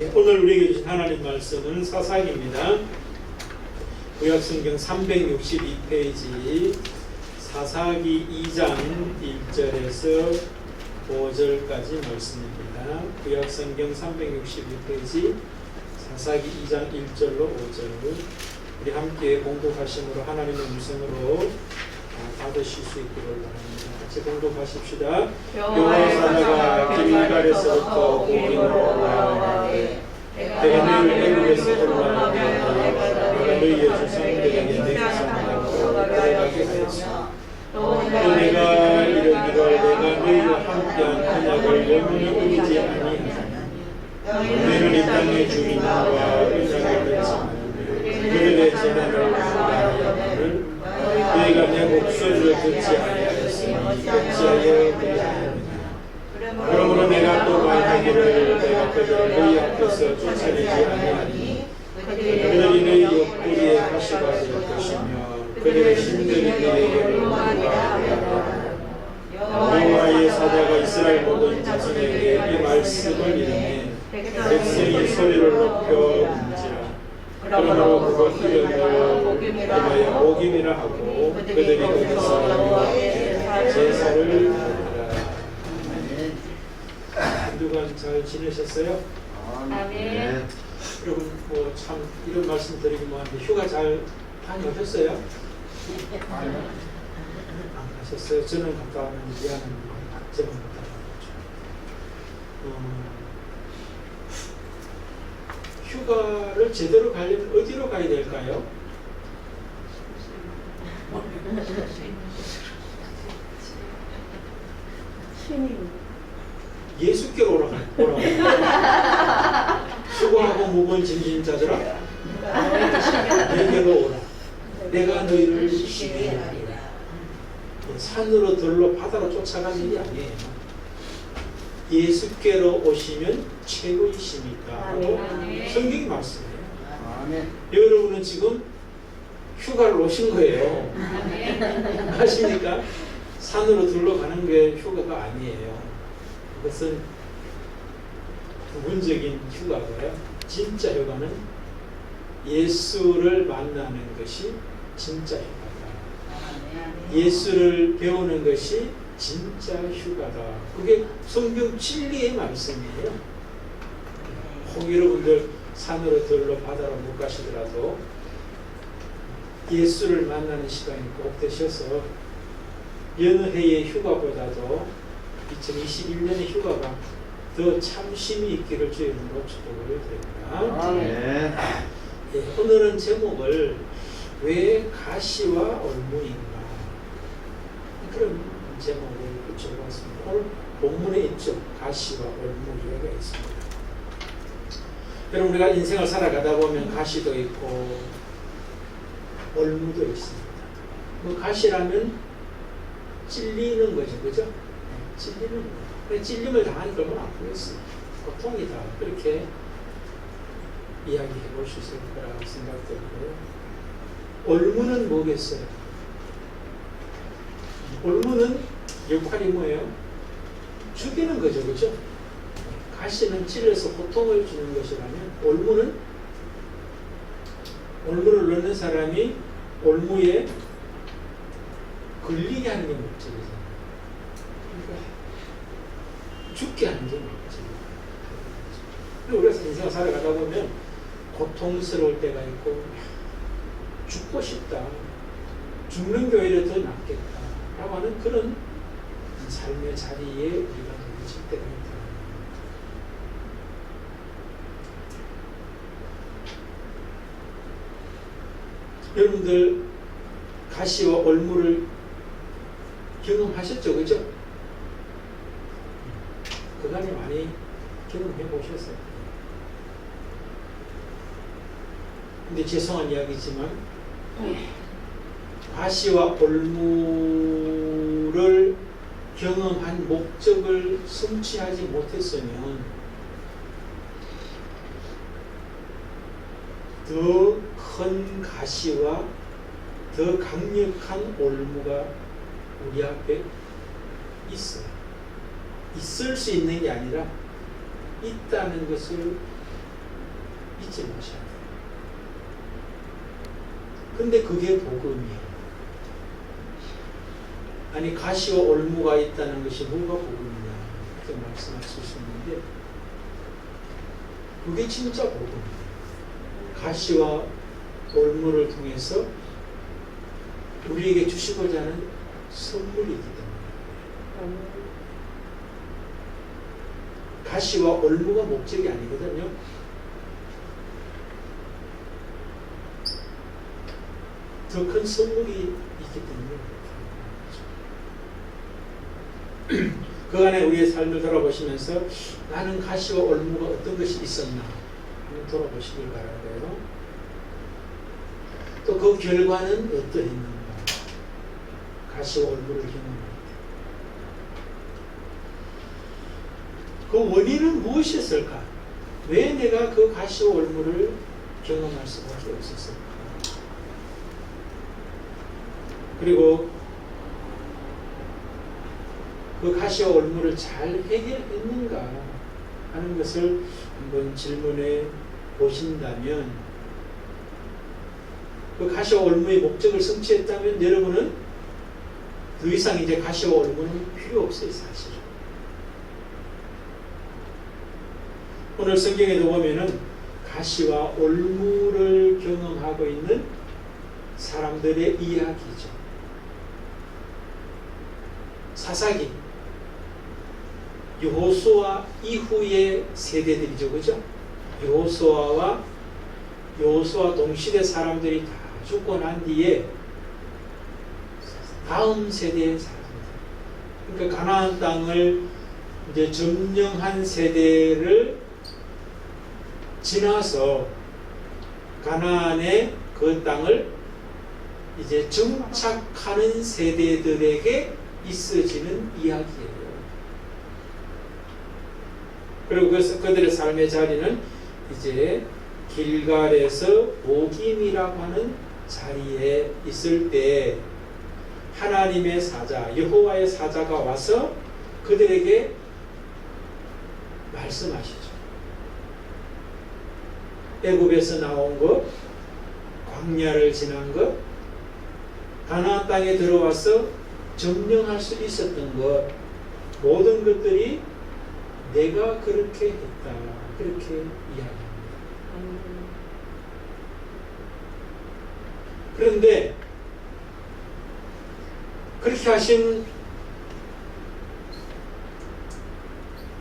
오늘 우리에게 주신 하나님 말씀은 사사기입니다. 구약성경 362페이지 사사기 2장 1절에서 5절까지 말씀입니다. 구약성경 362페이지 사사기 2장 1절로 5절 우리 함께 공독하심으로 하나님의 음성으로 받으실 수 있기를 바랍니다. 같이 공독하십시다. 여호와 사자가 길갈에서부터 고기로 올라오되 내가 너희를 애굽에서 올라오게 내가 너희의 조상들에게 내게 상하고 데려가게 하였으나 또 내가 이르기를 내가 너희와 함께한 언약을 영원히 잊지 아니하노니 너희는 이 땅의 주민과 언약을 맺지만 그들의 재난을 아니하거늘 너희가 내 목소리를 듣지 아니하였으니 어찌하여 그리하느냐. 그러므로 내가 또 말하기를 내가 그들을 너희 앞에서 쫓아내지 아니하니 그들이 너희 옆구리에 가시가 될 것이며 그들의 신들이 너희에게 하리라. 여호와의 사자가 이스라엘 모든 자손에게 이 말씀을 이르매 백성이 소리를 높여 묻지라. 그러므로 그것 이름을 복임이라 하고 그들이 거기서 여호와께 제사를 드리라. 한 주간 잘 지내셨어요? 아멘. 여러분 뭐 참 이런 말씀 드리기만 한데 휴가 잘 다녀오셨어요? 안 가셨어요? 저는 갔다 왔는데 미안합니다. 저는 갔다 왔죠. 휴가를 제대로 가려면 어디로 가야 될까요? 예수께로 오라고. 수고하고 무거운 짐진 자들아 내게로 오라. 내가 너희를 쉬게 하리라. 산으로 들로 바다로 쫓아가는 일이 아니에요. 예수께로 오시면 최고이시니까 성경이 말씀이에요. 여러분은 지금 휴가를 오신 거예요. 아십니까? 산으로 들러 가는 게 휴가가 아니에요. 그것은 부분적인 휴가고요. 진짜 휴가는 예수를 만나는 것이 진짜 휴가다. 예수를 배우는 것이 진짜 휴가다. 그게 성경 진리의 말씀이에요. 혹 여러분들 산으로 들러 바다로 못 가시더라도 예수를 만나는 시간이 꼭 되셔서 여느 해의 휴가보다도 2021년의 휴가가 더 참심이 있기를 주의 이름으로 축복을 드립니다. 예, 오늘은 제목을 왜 가시와 얼무인가 그런 제목을 붙여봤습니다. 오늘 본문에 있죠. 가시와 얼무 이야기가 있습니다. 여러분 우리가 인생을 살아가다 보면 가시도 있고 얼무도 있습니다. 뭐 가시라면 찔리는 거죠. 그죠? 찔리는 거예요. 찔림을 당하니까 얼마나 아프겠어요. 고통이다. 그렇게 이야기해 볼 수 있을 거라고 생각되고요. 얼무는 뭐겠어요? 얼무는 역할이 뭐예요? 죽이는 거죠. 그죠? 가시는 찔려서 고통을 주는 것이라면 얼무를 넣는 사람이 얼무에 걸리게 하는 게 목적이잖아요. 그러니까 죽게 하는 게 목적이에요. 우리가 인생을 살아가다 보면 고통스러울 때가 있고 죽고 싶다. 죽는 게 오히려 더 낫겠다. 라고 하는 그런 삶의 자리에 우리가 부딪힐 때가 있다. 여러분들 가시와 얼무를 경험하셨죠? 그죠? 그간에 많이 경험해 보셨어요. 근데 죄송한 이야기지만 가시와 얼무를 경험한 목적을 성취하지 못했으면 더 큰 가시와 더 강력한 올무가 우리 앞에 있어요. 있을 수 있는 게 아니라 있다는 것을 잊지 마셔야 돼요. 근데 그게 복음이에요. 아니 가시와 올무가 있다는 것이 뭐가 복음이냐 이렇게 말씀하실 수 있는데 그게 진짜 복음이에요. 가시와 올무를 통해서 우리에게 주시고자 하는 선물이기 때문에 가시와 올무가 목적이 아니거든요. 더 큰 선물이 있기 때문에 그 안에 우리의 삶을 돌아보시면서 나는 가시와 올무가 어떤 것이 있었나 돌아보시길 바라고요. 또 그 결과는 어떠했는가 가시와 올무를 경험할 때 그 원인은 무엇이었을까? 왜 내가 그 가시와 올무를 경험할 수밖에 없었을까? 그리고 그 가시와 올무를 잘 해결했는가 하는 것을 한번 질문해 보신다면 그 가시와 올무의 목적을 성취했다면 여러분은 더 이상 이제 가시와 올무는 필요 없어요. 사실 오늘 성경에도 보면은 가시와 올무를 경험하고 있는 사람들의 이야기죠. 사사기 여호수아 이후의 세대들이죠. 그죠? 여호수아 동시대 사람들이 다 죽고 난 뒤에 다음 세대의 사람들 그러니까 가나안 땅을 이제 점령한 세대를 지나서 가나안의 그 땅을 이제 정착하는 세대들에게 있어지는 이야기예요. 그리고 그들의 삶의 자리는 이제 길갈에서 보김이라고 하는 자리에 있을 때 하나님의 사자, 여호와의 사자가 와서 그들에게 말씀하시죠. 애굽에서 나온 것, 광야를 지난 것, 가나안 땅에 들어와서 점령할 수 있었던 것, 모든 것들이 내가 그렇게 했다. 그렇게 이야기합니다. 그런데 그렇게 하신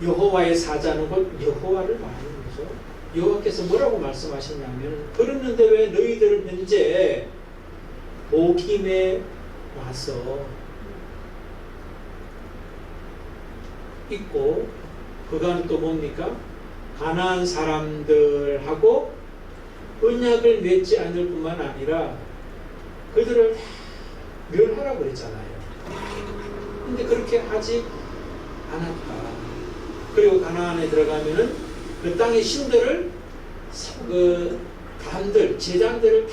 여호와의 사자는 곧 여호와를 말하는 거죠. 여호와께서 뭐라고 말씀하셨냐면 그랬는데 왜 너희들은 현재 보김에 와서 있고 그간 또 뭡니까? 가나안 사람들하고 언약을 맺지 않을 뿐만 아니라 그들을 다 멸하라고 그랬잖아요. 근데 그렇게 하지 않았다. 그리고 가나안에 들어가면은 그 땅의 신들을 그 단들, 제장들을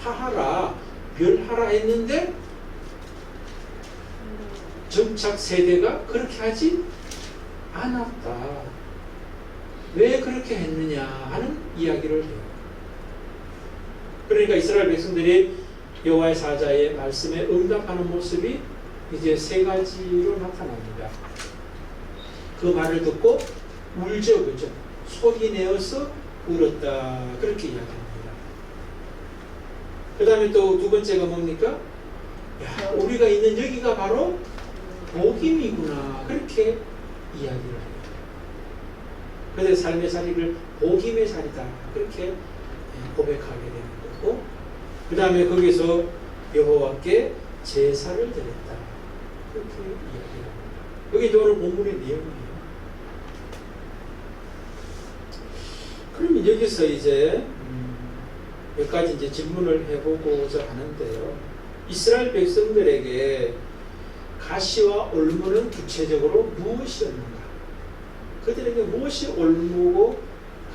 다 하하라, 멸하라 했는데 정착 세대가 그렇게 하지 않았다. 왜 그렇게 했느냐 하는 이야기를 해요. 그러니까 이스라엘 백성들이 여호와의 사자의 말씀에 응답하는 모습이 이제 세 가지로 나타납니다. 그 말을 듣고 울죠, 그죠? 소리 내어서 울었다. 그렇게 이야기합니다. 그 다음에 또 두 번째가 뭡니까? 야, 우리가 있는 여기가 바로 복임이구나. 그렇게 이야기를 해요. 그들의 삶의 자리를 복임의 자리다. 그렇게 고백하게 되는 거고, 그 다음에 거기서 여호와께 제사를 드렸다. 그렇게 이야기합니다. 여기 이제 오늘 본문의 내용이에요. 그러면 여기서 이제 몇 가지 이제 질문을 해보고자 하는데요. 이스라엘 백성들에게 가시와 올무는 구체적으로 무엇이었는가? 그들에게 무엇이 올무고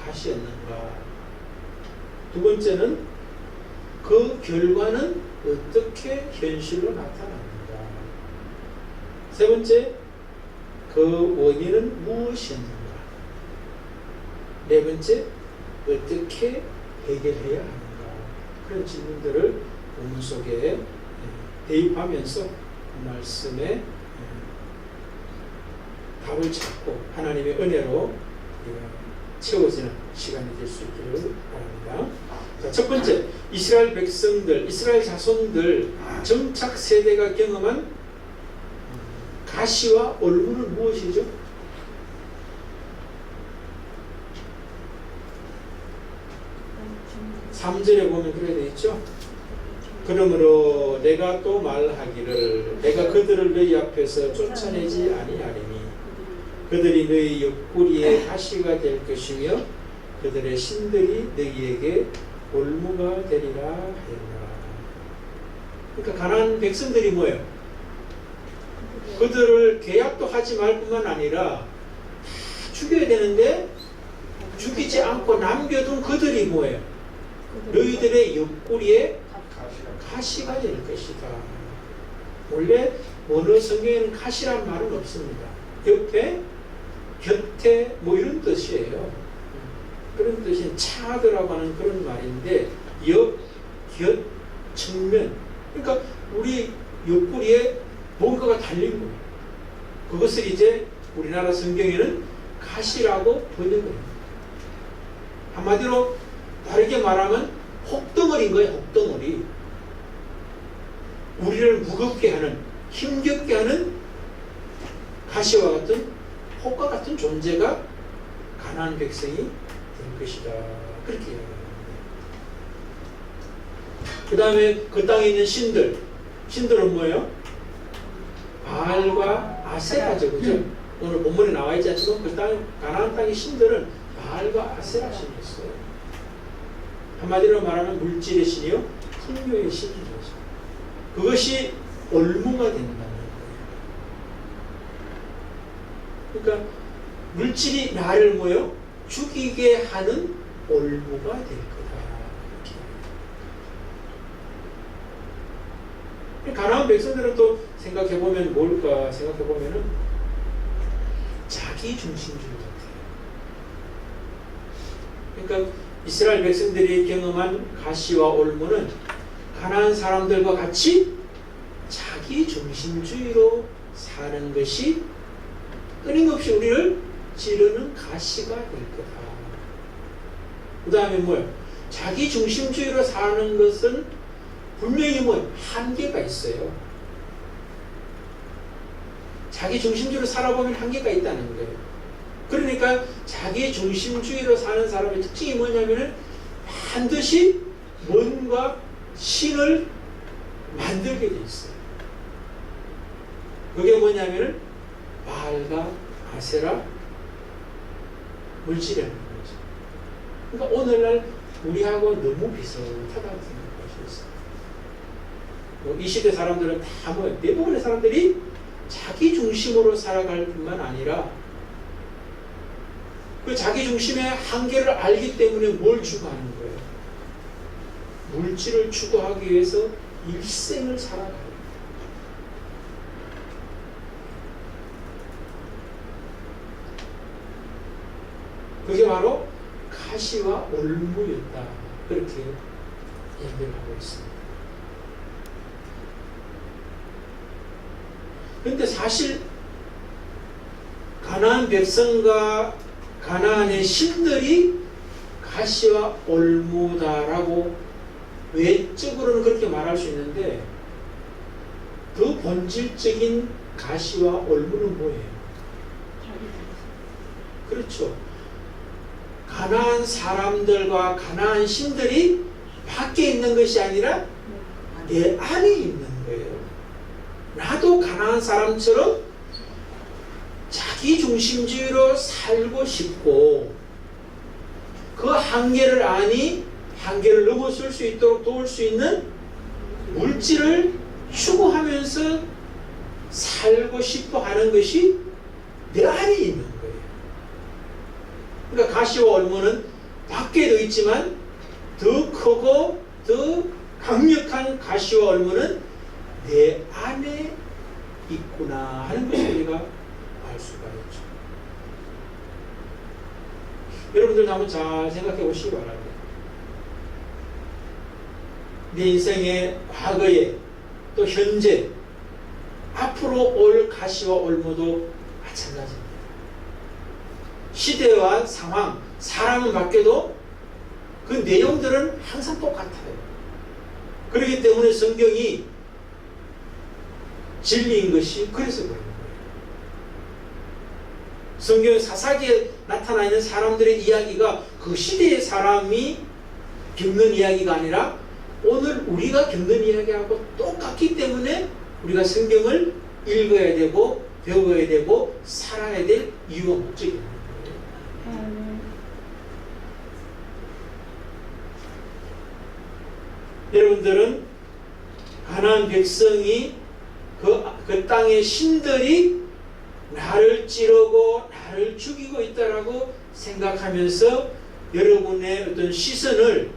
가시였는가? 두 번째는 그 결과는 어떻게 현실로 나타났는가? 세 번째, 그 원인은 무엇이었는가? 네 번째, 어떻게 해결해야 하는가, 그런 질문들을 본문 속에 대입하면서 그 말씀에 답을 찾고 하나님의 은혜로 채워지는 시간이 될 수 있기를 바랍니다. 자, 첫 번째, 이스라엘 백성들, 이스라엘 자손들 정착 세대가 경험한 가시와 올무는 무엇이죠? 3절에 보면 그래 되어 있죠. 그러므로 내가 또 말하기를 내가 그들을 너희 앞에서 쫓아내지 아니하리니 그들이 너희 옆구리에 가시가 될 것이며 그들의 신들이 너희에게 올무가 되리라 하였노라. 그러니까 가나안 백성들이 뭐예요? 그들을 계약도 하지 말 뿐만 아니라 죽여야 되는데 죽이지 않고 남겨둔 그들이 뭐예요? 너희들의 옆구리에 가시가 될 것이다. 원래 원어 성경에는 가시란 말은 없습니다. 옆에, 곁에 뭐 이런 뜻이에요. 그런 뜻이 차드라고 하는 그런 말인데 옆, 곁, 측면, 그러니까 우리 옆구리에 뭔가가 달린 거예요. 그것을 이제 우리나라 성경에는 가시라고 번역을 해요. 한마디로 다르게 말하면 혹덩어리인 거예요. 혹덩어리. 우리를 무겁게 하는, 힘겹게 하는 가시와 같은 혹과 같은 존재가 가나안 백성이 될 것이다. 그렇게 이야기합니다. 그 다음에 그 땅에 있는 신들. 신들은 뭐예요? 바알과 아세라죠. 그죠? 오늘 본문에 나와 있지 않지만 그 땅, 가나안 땅의 신들은 바알과 아세라 신이었어요. 한마디로 말하면 물질의 신이요, 풍요의 신이죠. 그것이 올무가 된다는 거예요. 그러니까 물질이 나를 뭐요? 죽이게 하는 올무가 될 거다. 이렇게. 가나안 백성들은 또 생각해보면 뭘까? 생각해보면은 자기 중심주의 같아요. 그러니까 이스라엘 백성들이 경험한 가시와 올무는 가나안 사람들과 같이 자기 중심주의로 사는 것이 끊임없이 우리를 찌르는 가시가 될 거다. 그 다음에 뭐예요? 자기 중심주의로 사는 것은 분명히 뭐 한계가 있어요. 자기 중심주의로 살아보면 한계가 있다는 거예요. 그러니까 자기 중심주의로 사는 사람의 특징이 뭐냐면은 반드시 뭔가 신을 만들게 돼 있어요. 그게 뭐냐면은 바알과 아세라 물질이라는 거죠. 그러니까 오늘날 우리하고 너무 비슷하다고 생각할 수 있어요. 이 시대 사람들은 다 뭐예요? 대부분의 사람들이 자기 중심으로 살아갈 뿐만 아니라 그 자기 중심의 한계를 알기 때문에 뭘 추구하는 거예요? 물질을 추구하기 위해서 일생을 살아가요. 그게 바로 가시와 올무였다. 그렇게 얘기를 하고 있습니다. 그런데 사실 가나안 백성과 가나안의 신들이 가시와 올무다라고 외적으로는 그렇게 말할 수 있는데 그 본질적인 가시와 올무는 뭐예요? 그렇죠. 가나안 사람들과 가나안 신들이 밖에 있는 것이 아니라 내 안에 있는 거예요. 나도 가나안 사람처럼 자기 중심주의로 살고 싶고 그 한계를 아니 한계를 넘어설 수 있도록 도울 수 있는 물질을 추구하면서 살고 싶어 하는 것이 내 안에 있는 거예요. 그러니까 가시와 올무는 밖에도 있지만 더 크고 더 강력한 가시와 올무는 내 안에 있구나 하는 것을 우리가 알 수가 있죠. 여러분들 한번 잘 생각해 보시기 바랍니다. 내 인생의 과거에 또 현재 앞으로 올 가시와 올무도 마찬가지입니다. 시대와 상황, 사람은 바뀌어도 그 내용들은 항상 똑같아요. 그렇기 때문에 성경이 진리인 것이 그래서 그런 거예요. 성경 사사기에 나타나 있는 사람들의 이야기가 그 시대의 사람이 겪는 이야기가 아니라 오늘 우리가 겪는 이야기하고 똑같기 때문에 우리가 성경을 읽어야 되고 배워야 되고 살아야 될 이유와 목적이 있는 거예요. 여러분들은 가나안 백성이 그 땅의 신들이 나를 찌르고 나를 죽이고 있다라고 생각하면서 여러분의 어떤 시선을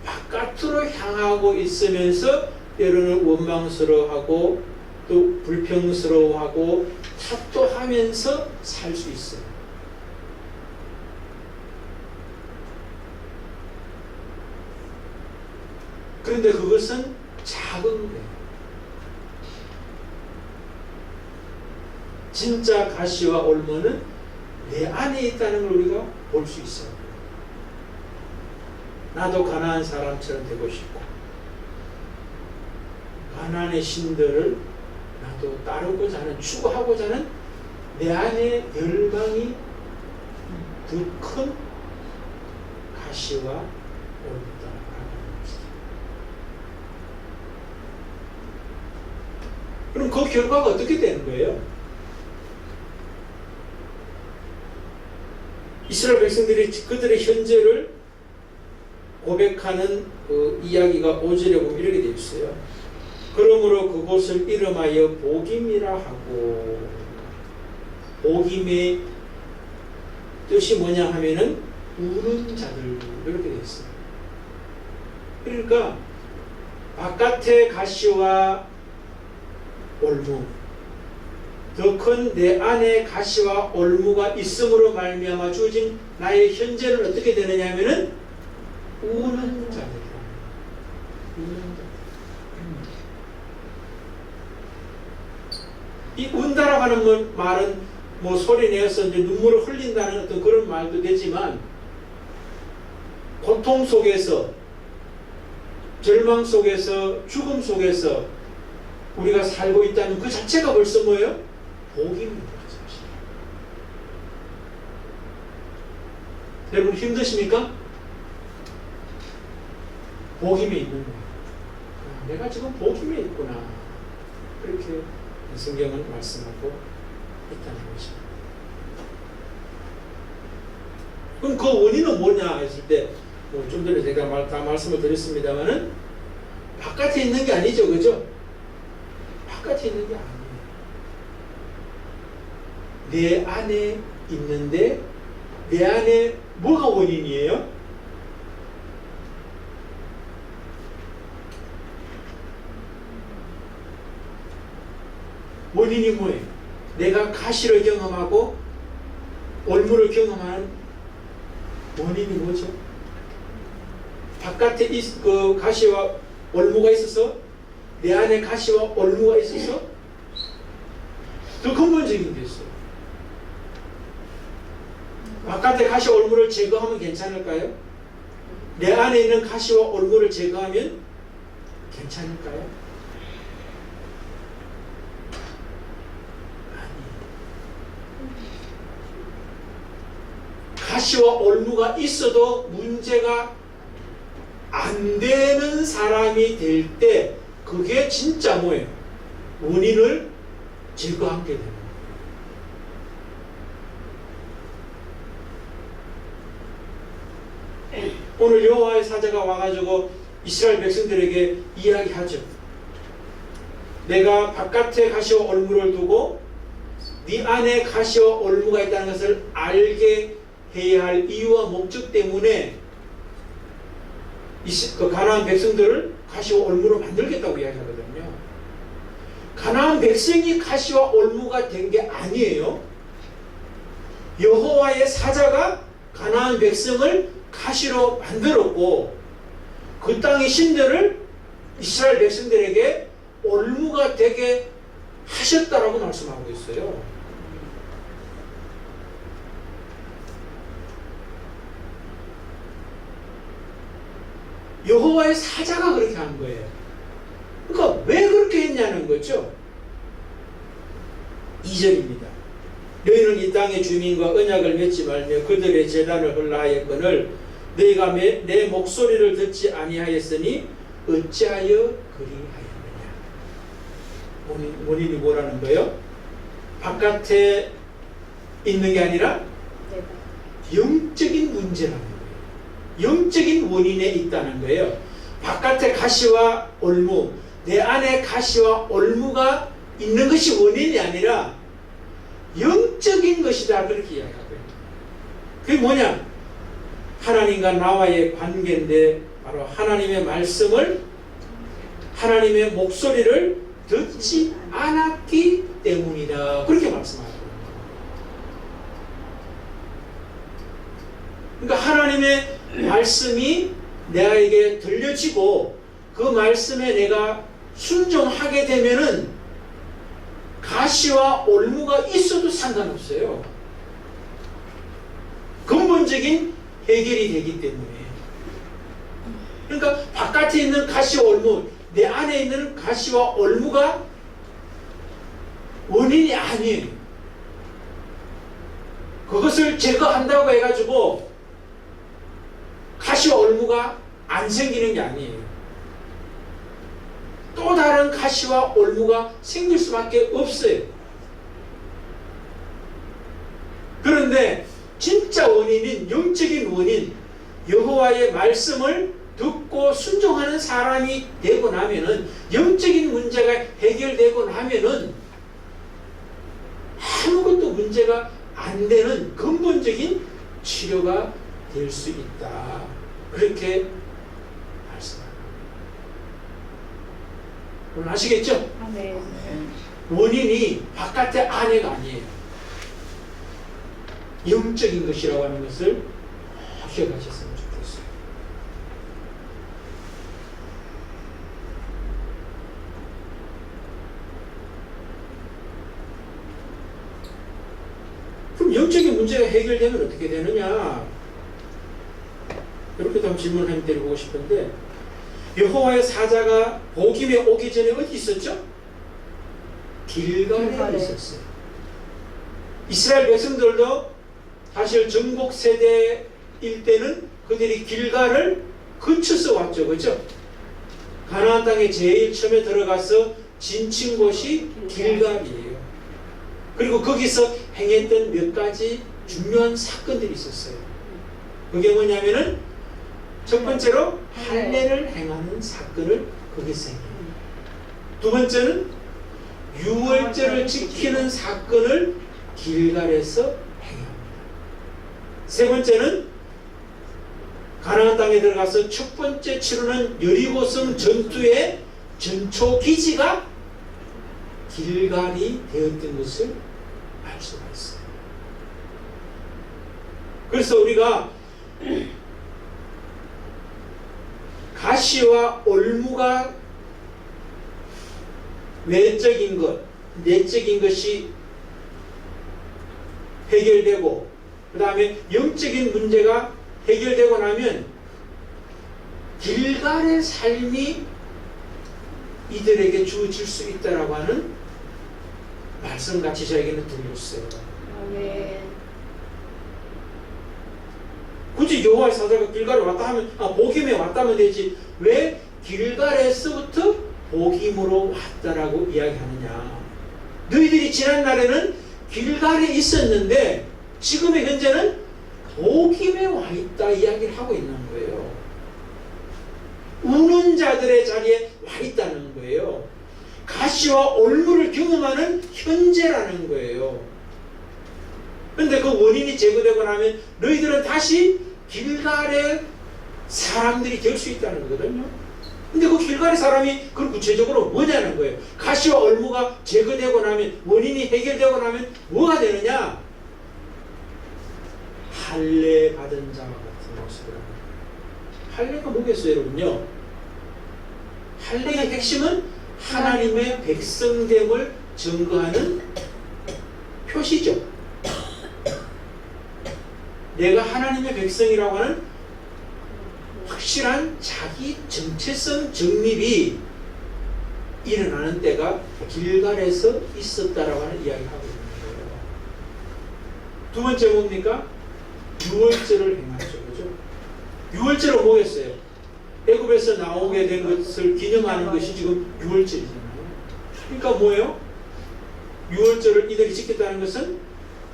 바깥으로 향하고 있으면서 때로는 원망스러워하고 또 불평스러워하고 탓도하면서 살 수 있어요. 그런데 그것은 작은 거예요. 진짜 가시와 올무는 내 안에 있다는 걸 우리가 볼 수 있어요. 나도 가나안 사람처럼 되고 싶고 가나안의 신들을 나도 따르고자 하는, 추구하고자 하는 내 안에 열망이 더 큰 가시와 올무다라는 것이죠. 그럼 그 결과가 어떻게 되는 거예요? 이스라엘 백성들이 그들의 현재를 고백하는 그 이야기가 5절에 보면 이렇게 되어 있어요. 그러므로 그곳을 이름하여 복임이라 하고, 복임의 뜻이 뭐냐 하면은 우는 자들, 이렇게 되어 있어요. 그러니까 바깥의 가시와 올무, 더 큰 내 안에 가시와 올무가 있음으로 말미암아 주어진 나의 현재는 어떻게 되느냐 하면은 우는 자들이다. 우는 자들. 이 운다라고 하는 말은 뭐 소리 내어서 이제 눈물을 흘린다는 어떤 그런 말도 되지만, 고통 속에서, 절망 속에서, 죽음 속에서 우리가 살고 있다는 그 자체가 벌써 뭐예요? 복입니다. 여러분 힘드십니까? 복임에 있는 거예요. 내가 지금 복임에 있구나. 그렇게 성경은 말씀하고 있다는 것입니다. 그럼 그 원인은 뭐냐 했을 때, 뭐 좀 전에 제가 다 말씀을 드렸습니다만은 바깥에 있는 게 아니죠, 그죠? 바깥에 있는 게 아니에요. 내 안에 있는데, 내 안에 뭐가 원인이에요? 원인이 뭐예요? 내가 가시를 경험하고 올무를 경험하는 원인이 뭐죠? 바깥에 그 가시와 올무가 있어서, 내 안에 가시와 올무가 있어서 더 근본적인 게 있어요. 바깥에 가시와 올무를 제거하면 괜찮을까요? 내 안에 있는 가시와 올무를 제거하면 괜찮을까요? 가시와 올무가 있어도 문제가 안 되는 사람이 될 때 그게 진짜 뭐예요? 원인을 제거하게 되는 거예요. 오늘 여호와의 사자가 와가지고 이스라엘 백성들에게 이야기하죠. 내가 바깥에 가시와 올무를 두고 네 안에 가시와 올무가 있다는 것을 알게 해야 할 이유와 목적 때문에 그 가나안 백성들을 가시와 올무로 만들겠다고 이야기하거든요. 가나안 백성이 가시와 올무가 된 게 아니에요. 여호와의 사자가 가나안 백성을 가시로 만들었고 그 땅의 신들을 이스라엘 백성들에게 올무가 되게 하셨다라고 말씀하고 있어요. 여호와의 사자가 그렇게 한 거예요. 그러니까 왜 그렇게 했냐는 거죠. 2절입니다. 너희는 이 땅의 주민과 언약을 맺지 말며 그들의 제단을 헐라하였거늘 너희가 내 목소리를 듣지 아니하였으니 어찌하여 그리하였느냐. 원인이 뭐라는 거예요? 바깥에 있는 게 아니라 영적인 문제라는 거예요. 영적인 원인에 있다는 거예요. 바깥에 가시와 올무, 내 안에 가시와 올무가 있는 것이 원인이 아니라 영적인 것이다, 그렇게 이야기하고요. 그게 뭐냐? 하나님과 나와의 관계인데 바로 하나님의 말씀을, 하나님의 목소리를 듣지 않았기 때문이다, 그렇게 말씀하죠. 그러니까 하나님의 말씀이 내게 들려지고 그 말씀에 내가 순종하게 되면은 가시와 올무가 있어도 상관없어요. 근본적인 해결이 되기 때문에. 그러니까 바깥에 있는 가시와 올무, 내 안에 있는 가시와 올무가 원인이 아니에요. 그것을 제거한다고 해가지고 가시와 올무가 안 생기는 게 아니에요. 또 다른 가시와 올무가 생길 수밖에 없어요. 그런데 진짜 원인인, 영적인 원인, 여호와의 말씀을 듣고 순종하는 사람이 되고 나면은, 영적인 문제가 해결되고 나면은 아무것도 문제가 안 되는 근본적인 치료가 될 수 있다, 그렇게 말씀합니다. 오늘 아시겠죠? 네. 원인이 바깥의 안에가 아니에요. 영적인 것이라고 하는 것을 기억하셨으면 좋겠어요. 그럼 영적인 문제가 해결되면 어떻게 되느냐? 이렇게 한번 질문을 한번 드리고 싶은데, 여호와의 사자가 복임에 오기 전에 어디 있었죠? 길갈에 있었어요. 이스라엘 백성들도 사실 정복 세대일 때는 그들이 길갈을 거쳐서 왔죠, 그렇죠? 가나안 땅에 제일 처음에 들어가서 진친 곳이 길갈이에요. 그리고 거기서 행했던 몇 가지 중요한 사건들이 있었어요. 그게 뭐냐면은 첫 번째로 할례를 행하는 사건을 거기서 행해요. 두 번째는 유월절을 지키는 사건을 길갈에서 행합니다. 세 번째는 가나안 땅에 들어가서 첫 번째 치르는 여리고성 전투의 전초 기지가 길갈이 되었던 것을 알 수가 있어요. 그래서 우리가 가시와 올무가 외적인 것, 내적인 것이 해결되고, 그 다음에 영적인 문제가 해결되고 나면 길갈의 삶이 이들에게 주어질 수 있다라고 하는 말씀같이 저에게는 들렸어요. 네. 굳이 여호와의 사자가 길갈에 왔다 하면, 복임에 왔다면 되지, 왜 길갈에서부터 복임으로 왔다라고 이야기하느냐? 너희들이 지난 날에는 길갈에 있었는데 지금의 현재는 복임에 와 있다 이야기를 하고 있는 거예요. 우는 자들의 자리에 와 있다는 거예요. 가시와 올무를 경험하는 현재라는 거예요. 그런데 그 원인이 제거되고 나면 너희들은 다시 길갈의 사람들이 될 수 있다는 거거든요. 근데 그 길갈의 사람이 그걸 구체적으로 뭐냐는 거예요. 가시와 올무가 제거되고 나면, 원인이 해결되고 나면 뭐가 되느냐? 할례 받은 자와 같은 모습이라고. 할례가 뭐겠어요, 여러분요? 할례의 핵심은 하나님의 백성됨을 증거하는 표시죠. 내가 하나님의 백성이라고 하는 확실한 자기 정체성 정립이 일어나는 때가 길갈에서 있었다라고 하는 이야기를 하고 있는 거예요. 두 번째 뭡니까? 유월절을 행하죠. 그죠? 유월절은 뭐겠어요? 애굽에서 나오게 된 것을 기념하는 것이 지금 유월절이잖아요. 그러니까 뭐예요? 유월절을 이들이 지켰다는 것은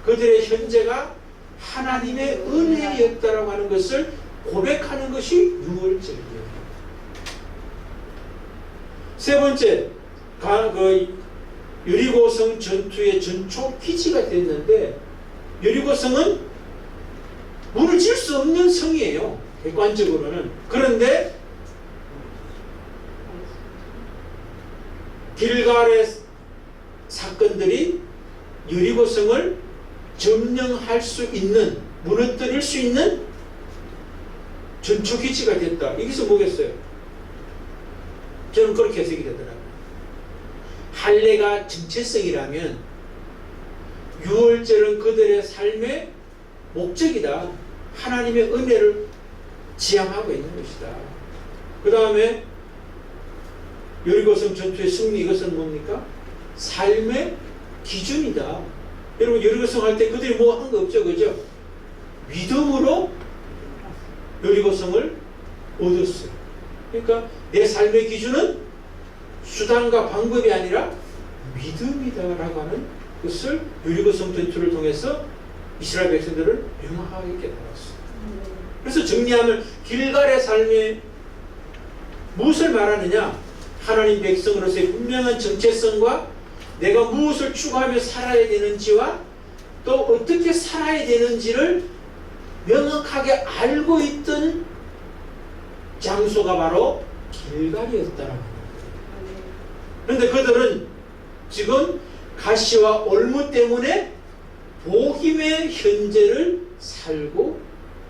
그들의 현재가 하나님의 은혜였다라고 하는 것을 고백하는 것이 유월절이에요. 세 번째, 여리고성 전투의 전초 기지가 됐는데, 여리고성은 문을 질 수 없는 성이에요. 객관적으로는. 그런데 길갈의 사건들이 여리고성을 점령할 수 있는, 무너뜨릴 수 있는 전초 기지가 됐다. 여기서 뭐겠어요? 저는 그렇게 해석이 되더라고요. 할례가 정체성이라면 유월절은 그들의 삶의 목적이다. 하나님의 은혜를 지향하고 있는 것이다. 그 다음에 여리고성 전투의 승리, 이것은 뭡니까? 삶의 기준이다. 여러분, 여리고성 할 때 그들이 뭐 한 거 없죠, 그죠? 믿음으로 여리고성을 얻었어요. 그러니까 내 삶의 기준은 수단과 방법이 아니라 믿음이다라고 하는 것을 여리고성 전투를 통해서 이스라엘 백성들을 명확하게 깨달았어요. 그래서 정리하면 길갈의 삶이 무엇을 말하느냐? 하나님 백성으로서의 분명한 정체성과 내가 무엇을 추구하며 살아야 되는지와 또 어떻게 살아야 되는지를 명확하게 알고 있던 장소가 바로 길갈이었다라고 합니다. 그런데 그들은 지금 가시와 올무 때문에 복임의 현재를 살고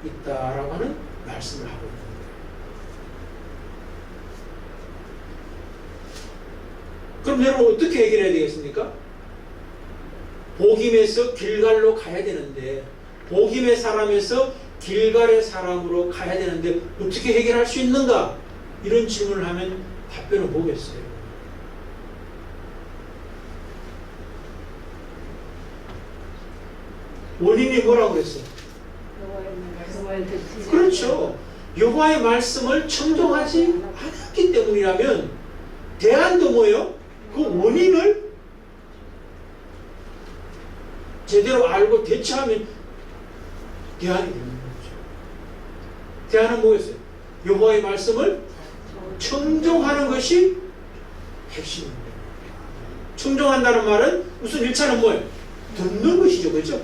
있다라고 하는 말씀을 하고 있는 거예요. 그럼 여러분 어떻게 해결해야 되겠습니까? 복임에서 길갈로 가야 되는데, 복임의 사람에서 길갈의 사람으로 가야 되는데 어떻게 해결할 수 있는가? 이런 질문을 하면 답변은 뭐겠어요? 원인이 뭐라고 그랬어요? 그렇죠. 여호와의 말씀을 청종하지 않았기 때문이라면 대안도 뭐예요? 그 원인을 제대로 알고 대처하면 대안이 되는 거죠. 대안은 뭐겠어요? 여호와의 말씀을 청종하는 것이 핵심입니다. 청종한다는 말은 우선 1차는 뭐예요? 듣는 것이죠. 그렇죠?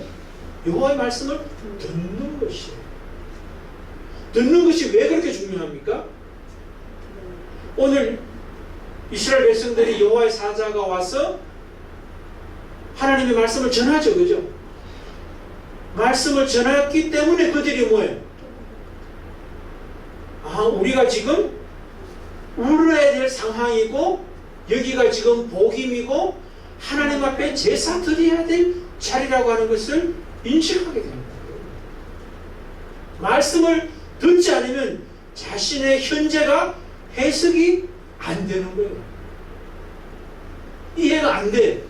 여호와의 말씀을 듣는 것이에요. 듣는 것이 왜 그렇게 중요합니까? 오늘 이스라엘 백성들이 여호와의 사자가 와서 하나님의 말씀을 전하죠. 그죠? 말씀을 전했기 때문에 그들이 뭐예요? 우리가 지금 울어야 될 상황이고 여기가 지금 복임이고 하나님 앞에 제사 드려야 될 자리라고 하는 것을 인식하게 됩니다. 말씀을 듣지 않으면 자신의 현재가 해석이 안 되는 거예요. 이해가 안 돼.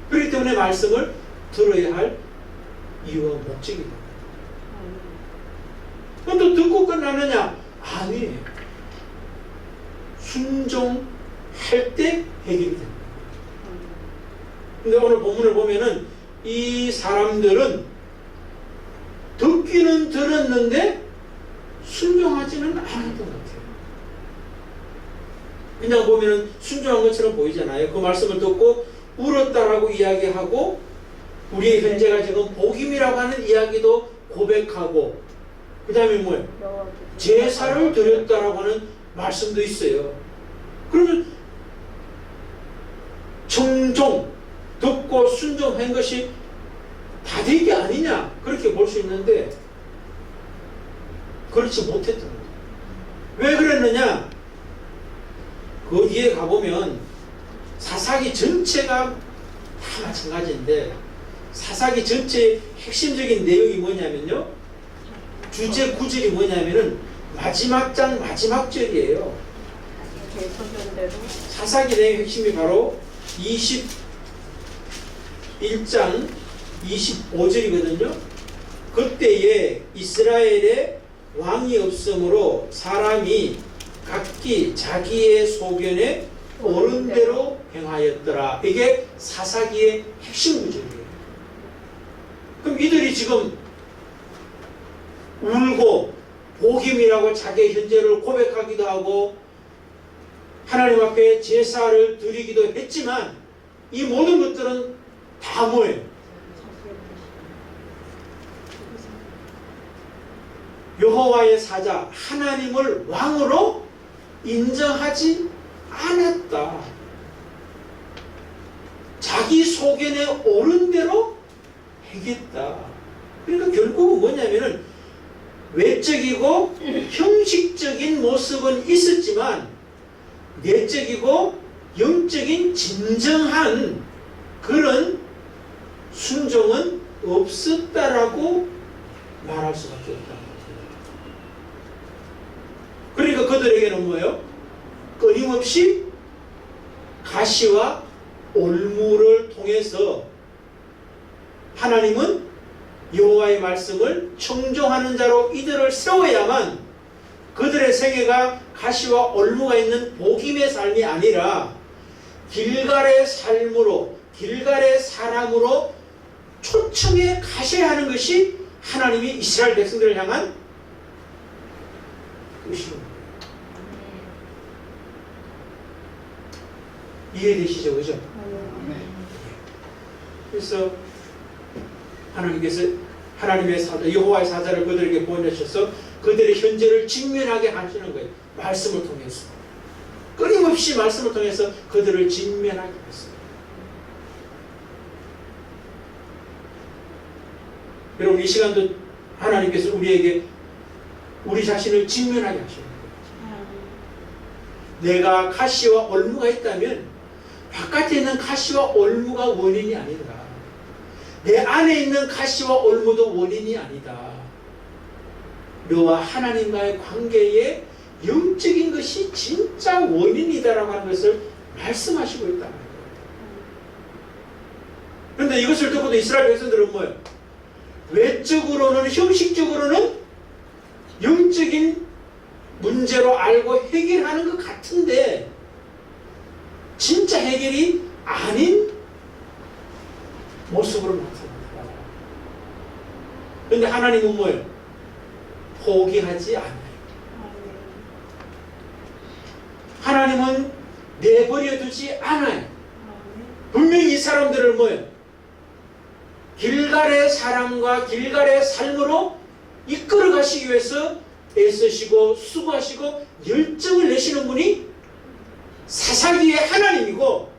그렇기 때문에 말씀을 들어야 할 이유와 목적이 됩니다. 그럼 또 듣고 끝나느냐? 아니에요. 순종할 때 해결이 됩니다. 근데 오늘 본문을 보면은 이 사람들은 듣기는 들었는데 순종하지는 않았던 것 같아요. 그냥 보면은 순종한 것처럼 보이잖아요. 그 말씀을 듣고 울었다라고 이야기하고 우리의 현재가 지금 복임이라고 하는 이야기도 고백하고 그 다음에 뭐예요? 제사를 드렸다라고 하는 말씀도 있어요. 그러면 청종, 듣고 순종한 것이 다 된 게 아니냐 그렇게 볼 수 있는데 그렇지 못했던 거예요. 왜 그랬느냐? 그 뒤에 가보면 사사기 전체가 다 마찬가지인데 사사기 전체의 핵심적인 내용이 뭐냐면요. 주제 구절이 뭐냐면은 마지막 장 마지막 절이에요. 사사기 내용의 핵심이 바로 21장 25절이거든요. 그때에 이스라엘에 왕이 없으므로 사람이 각기 자기의 소견에 옳은 대로 행하였더라. 이게 사사기의 핵심 구절이에요. 그럼 이들이 지금 울고 복임이라고 자기의 현재를 고백하기도 하고 하나님 앞에 제사를 드리기도 했지만 이 모든 것들은 다 뭐예요? 여호와의 사자 하나님을 왕으로 인정하지 않았다. 자기 소견에 옳은 대로 행했다. 그러니까 결국은 뭐냐면은 외적이고 형식적인 모습은 있었지만 내적이고 영적인 진정한 그런 순종은 없었다라고 말할 수밖에 없다. 그러니까 그들에게는 뭐예요? 끊임없이 가시와 올무를 통해서 하나님은 여호와의 말씀을 청종하는 자로 이들을 세워야만 그들의 생애가 가시와 올무가 있는 복임의 삶이 아니라 길갈의 삶으로 길갈의 사람으로 초청해 가셔야 하는 것이 하나님이 이스라엘 백성들을 향한 의식입니다. 이해되시죠? 그죠? 그래서 하나님께서 하나님의 사자, 여호와의 사자를 그들에게 보내셔서 그들의 현재를 직면하게 하시는 거예요. 말씀을 통해서. 끊임없이 말씀을 통해서 그들을 직면하게 했어요. 여러분 이 시간도 하나님께서 우리에게 우리 자신을 직면하게 하시는 거예요. 내가 가시와 올무가 있다면 바깥에 있는 가시와 올무가 원인이 아니다. 내 안에 있는 가시와 올무도 원인이 아니다. 너와 하나님과의 관계의 영적인 것이 진짜 원인이다라고 하는 것을 말씀하시고 있다는 거예요. 그런데 이것을 듣고도 이스라엘 백성들은 뭐예요? 외적으로는 형식적으로는 영적인 문제로 알고 해결하는 것 같은데 진짜 해결이 아닌 모습으로 나타납니다. 그런데 하나님은 뭐예요? 포기하지 않아요. 하나님은 내버려 두지 않아요. 분명히 이 사람들을 뭐예요? 길갈의 사람과 길갈의 삶으로 이끌어 가시기 위해서 애쓰시고 수고하시고 열정을 내시는 분이 사사기의 하나님이고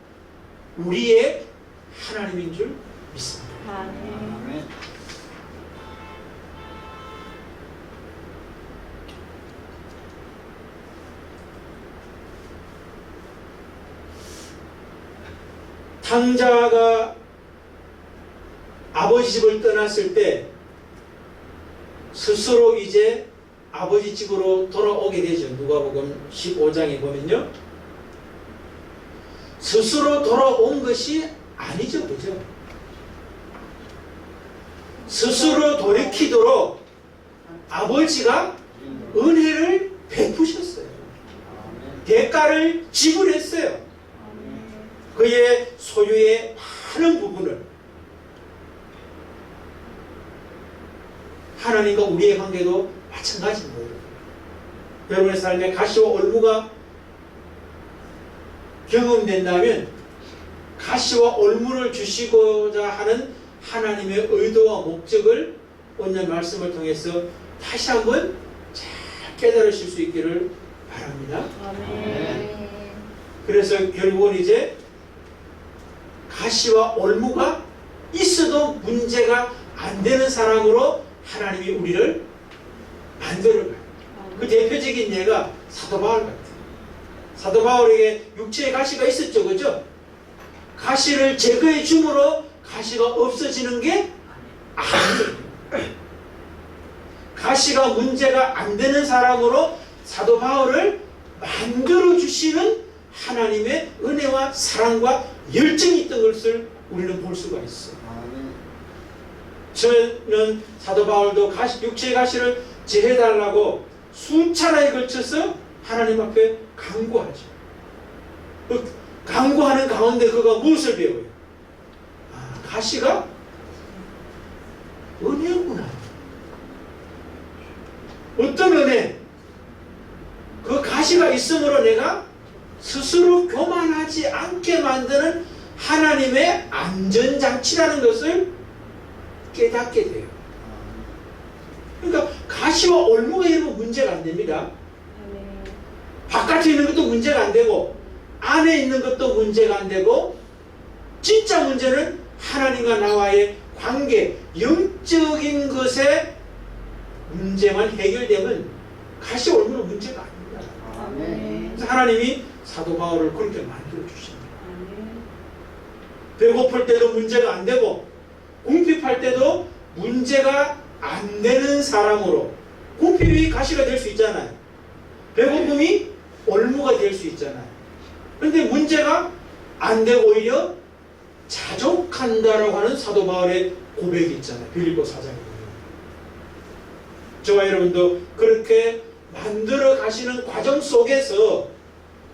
우리의 하나님인 줄 믿습니다. 아멘. 탕자가 아버지 집을 떠났을 때 스스로 이제 아버지 집으로 돌아오게 되죠. 누가복음 15장에 보면요. 스스로 돌아온 것이 아니죠. 그죠? 스스로 돌이키도록 아버지가 은혜를 베푸셨어요. 대가를 지불했어요. 그의 소유의 많은 부분을 하나님과 우리의 관계도 마찬가지인 거예요. 여러분의 삶에 가시와 올무가 경험된다면 가시와 올무를 주시고자 하는 하나님의 의도와 목적을 오늘 말씀을 통해서 다시 한번 잘 깨달으실 수 있기를 바랍니다. 아멘. 그래서 결국은 이제 가시와 올무가 있어도 문제가 안 되는 사람으로 하나님이 우리를 만들어가요. 그 대표적인 예가 사도 바울 같아요. 사도 바울에게 육체의 가시가 있었죠, 그죠? 가시를 제거해 줌으로 가시가 없어지는 게 아니에요. 가시가 문제가 안 되는 사람으로 사도 바울을 만들어 주시는 하나님의 은혜와 사랑과 열정이 있던 것을 우리는 볼 수가 있어요. 아멘. 저는 사도 바울도 육체의 가시를 제해달라고 수차례에 걸쳐서 하나님 앞에 간구하죠. 그 간구하는 가운데 그가 무엇을 배워요? 가시가 은혜구나. 어떤 은혜? 그 가시가 있으므로 내가 스스로 교만하지 않게 만드는 하나님의 안전장치라는 것을 깨닫게 돼요. 그러니까 가시와 올무가 이러면 문제가 안 됩니다. 바깥에 있는 것도 문제가 안 되고 안에 있는 것도 문제가 안 되고 진짜 문제는 하나님과 나와의 관계, 영적인 것의 문제만 해결되면 가시 올무는 문제가 아닙니다. 아멘. 그래서 하나님이 사도 바울을 그렇게 만들어 주십니다. 배고플 때도 문제가 안 되고 궁핍할 때도 문제가 안 되는 사람으로, 궁핍이 가시가 될 수 있잖아요. 배고픔이 올무가 될 수 있잖아요. 그런데 문제가 안 되고 오히려 자족한다라고 하는 사도 바울의 고백이 있잖아요. 빌립보 4장에 보면. 저와 여러분도 그렇게 만들어 가시는 과정 속에서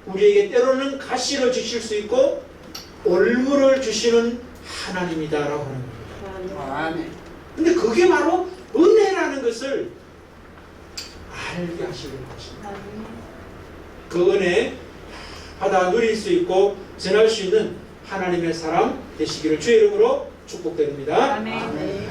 우리에게 때로는 가시를 주실 수 있고 올무를 주시는 하나님이다라고 하는 겁니다. 아멘. 근데 그게 바로 은혜라는 것을 알게 하시려고 하십니다. 그 은혜 받아 누릴 수 있고 전할 수 있는 하나님의 사람 되시기를 주의 이름으로 축복드립니다. 아멘. 아멘.